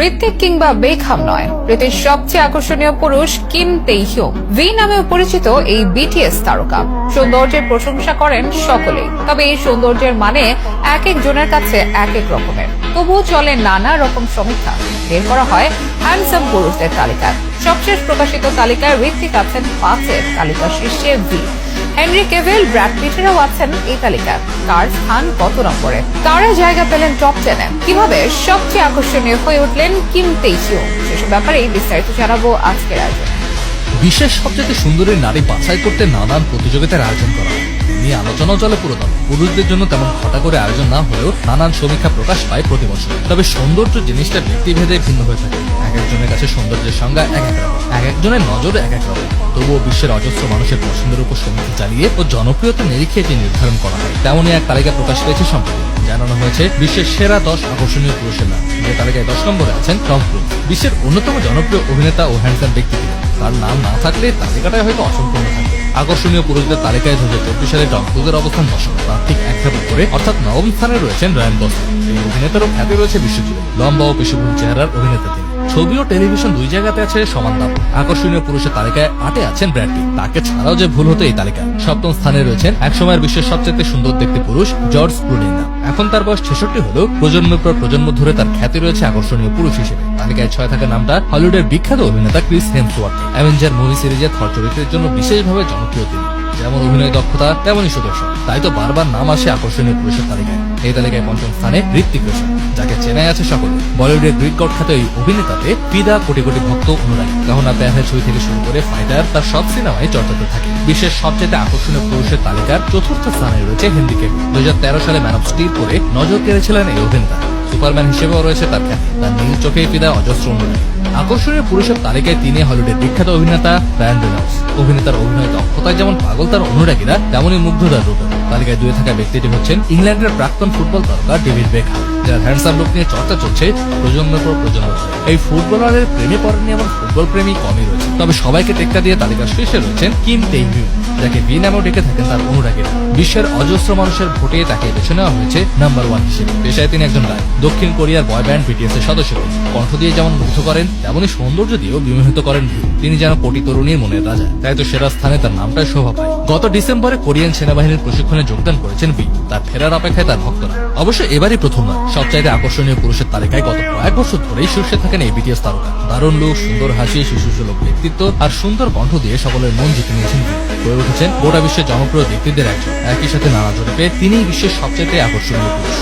ঋত্বিক কিংবা বেকহাম নয়, পৃথিবীর সবচেয়ে আকর্ষণীয় পুরুষ কিম তেইহিউং ভি নামেও পরিচিত এই বিটিএস তারকা। সৌন্দর্যের প্রশংসা করেন সকলেই, তবে এই সৌন্দর্যের মানে এক একজনের কাছে এক এক রকমের। তবুও চলে নানা রকম সমীক্ষা, বের করা হয় হ্যান্ডসাম পুরুষদের তালিকায়। সবশেষ প্রকাশিত তালিকায় ঋত্বিক আছেন 5-এর তালিকা শীর্ষে ভি। হেনরি কেভিল, ব্র্যাড পিটেরও আছেন এই তালিকায়। কার স্থান কত নম্বরে, কারা জায়গা পেলেন টপ 10-এ, কিভাবে সবচেয়ে আকর্ষণীয় হয়ে উঠলেন কিম তেইহিউং, সেসব ব্যাপারেই বিস্তারিত জানাবো আজকের আয়োজনে। বিশ্বের সবচেয়ে সুন্দরী নারী বাছাই করতে নানান প্রতিযোগিতার আয়োজন করা হয়। নিয়ে আলোচনাও চলে পুরোদম। পুরুষদের জন্য তেমন ঘটা করে আয়োজন না হলেও নানান সমীক্ষা প্রকাশ পায় প্রতি বছর। তবে সৌন্দর্য জিনিসটা ব্যক্তিভেদে ভিন্ন হয়ে থাকে। এক একজনের কাছে সৌন্দর্যের সংজ্ঞা এক এক রকম, এক একজনের নজরে এক এক রকম। তবুও বিশ্বের অজস্র মানুষের পছন্দের উপর সমীক্ষা চালিয়ে ও জনপ্রিয়তা নিরিখে এটি নির্ধারণ করা হয়। তেমনই এক তালিকা প্রকাশ পেয়েছে সম্প্রতি। জানানো হয়েছে বিশ্বের সেরা 10 আকর্ষণীয় পুরুষের নাম। যে তালিকায় 10 নম্বরে আছেন টম ক্রুজ। বিশ্বের অন্যতম জনপ্রিয় অভিনেতা ও হ্যান্ডসাম ব্যক্তি তিনি। তার নাম না থাকলে তালিকাটাই হয়তো অসম্পূর্ণ থাকবে। আকর্ষণীয় পুরুষদের তালিকায় 2024 সালে টম ক্রুজের অবস্থান 10, তার ঠিক এক ধাপ উপরে অর্থাৎ 9ম স্থানে রয়েছেন রায়ান গসলিং। এই অভিনেতারও খ্যাতি রয়েছে বিশ্বজুড়ে। লম্বা ও পেশিবহুল চেহারার অভিনেতা তিনি। ছবি ও টেলিভিশন দুই জায়গাতে আছে সমান দাম। আকর্ষণীয় পুরুষের তালিকায় 8-এ আছেন ব্র্যাড পিট। তাকে ছাড়াও যে ভুল হতো এই তালিকা। 7ম স্থানে রয়েছেন একসময়ের বিশ্বের সবচেয়ে সুন্দর দেখতে পুরুষ জর্জ ক্লুনি। এখন তার বয়স 66 হলেও প্রজন্মের পর প্রজন্ম ধরে তার খ্যাতি রয়েছে আকর্ষণীয় পুরুষ হিসেবে। তালিকায় 6 থাকা নামটা হলিউডের বিখ্যাত অভিনেতা ক্রিস হেমসওয়ার্থ। অ্যাভেঞ্জার মুভি সিরিজে থর চরিত্রের জন্য বিশেষভাবে জনপ্রিয় তিনি। যেমন অভিনয় দক্ষতা তেমনই সুদর্শন, তাই তো বারবার নাম আসে আকর্ষণীয় পুরুষের তালিকায়। এই তালিকায় 5ম স্থানে ঋত্বিক রোশন, যাকে চেনাই আছে সকলে। বলিউডের গ্রিক গড খ্যাত এই অভিনেতাতে ফিদা, কোটি কোটি ভক্ত অনুরাগী। কখনো প্যাথের ছবি থেকে শুরু করে ফাইটার, তার সব সিনেমায় চর্চাতে থাকে। বিশ্বের সবচেয়ে আকর্ষণীয় পুরুষের তালিকার 4র্থ স্থানে রয়েছে হেনরি কেভিল। 2013 সালে ম্যান অফ স্টিল করে নজর কেড়েছিলেন এই অভিনেতা। সুপারম্যান হিসেবেও রয়েছে তার খ্যাতি। তার নীল চোখেই ফিদা অজস্র অনুরাগী। আকর্ষণীয় পুরুষের তালিকায় তিনি হলিউডের বিখ্যাত অভিনেতা রায়ান রেনল্ডস। অভিনেতার অভিনয় দক্ষতায় যেমন পাগল তার অনুরাগীরা, তেমনই মুগ্ধ তার রূপে। তালিকায় 2-এ থাকা ব্যক্তিটি হচ্ছেন ইংল্যান্ডের প্রাক্তন ফুটবল তারকা ডেভিড বেকহাম, যার হ্যান্ডসাম লুক নিয়ে চর্চা চলছে প্রজন্মের পর প্রজন্ম ধরে। এই ফুটবলারের প্রেমে পড়েননি এমন ফুটবল প্রেমী কমই রয়েছে। তবে সবাইকে টেক্কা দিয়ে তালিকার শীর্ষে রয়েছেন কিম তেইহিউং, যাকে ভি নামেও ডেকে থাকেন তার অনুরাগীরা। বিশ্বের অজস্র মানুষের ভোটে তাকে বেছে নেওয়া হয়েছে নাম্বার 1 হিসেবে। পেশায় তিনি একজন গায়ক। দক্ষিণ কোরিয়ার বয় ব্যান্ড বিটিএস এর সদস্য। কণ্ঠ দিয়ে যেমন মুগ্ধ করেন, তেমনই সৌন্দর্য দিয়েও বিমোহিত করেন ভি। তিনি যেন কোটি তরুণীর মনের রাজা, তাই তো সেরা স্থানে তার নামটাই শোভা পায়। গত ডিসেম্বরে কোরিয়ান সেনাবাহিনীর প্রশিক্ষণে যোগদান করেছেন ভি। তার ফেরার অপেক্ষায় তার ভক্তরা। অবশ্য এবারই প্রথম নয়, সবচাইতে আকর্ষণীয় পুরুষের তালিকায় গত কয়েক বছর ধরেই শীর্ষে থাকেন এই বিটিএস তারকা। দারুণ লুক, সুন্দর হাসি, শিশুসুলভ ব্যক্তিত্ব আর সুন্দর কণ্ঠ দিয়ে সকলের মন জিতে নিয়েছেন ভি। হয়ে উঠেছেন গোটা বিশ্বের জনপ্রিয় ব্যক্তিদের একজন। একই সাথে নানা জরিপে তিনিই বিশ্বের সবচেয়ে আকর্ষণীয় পুরুষ।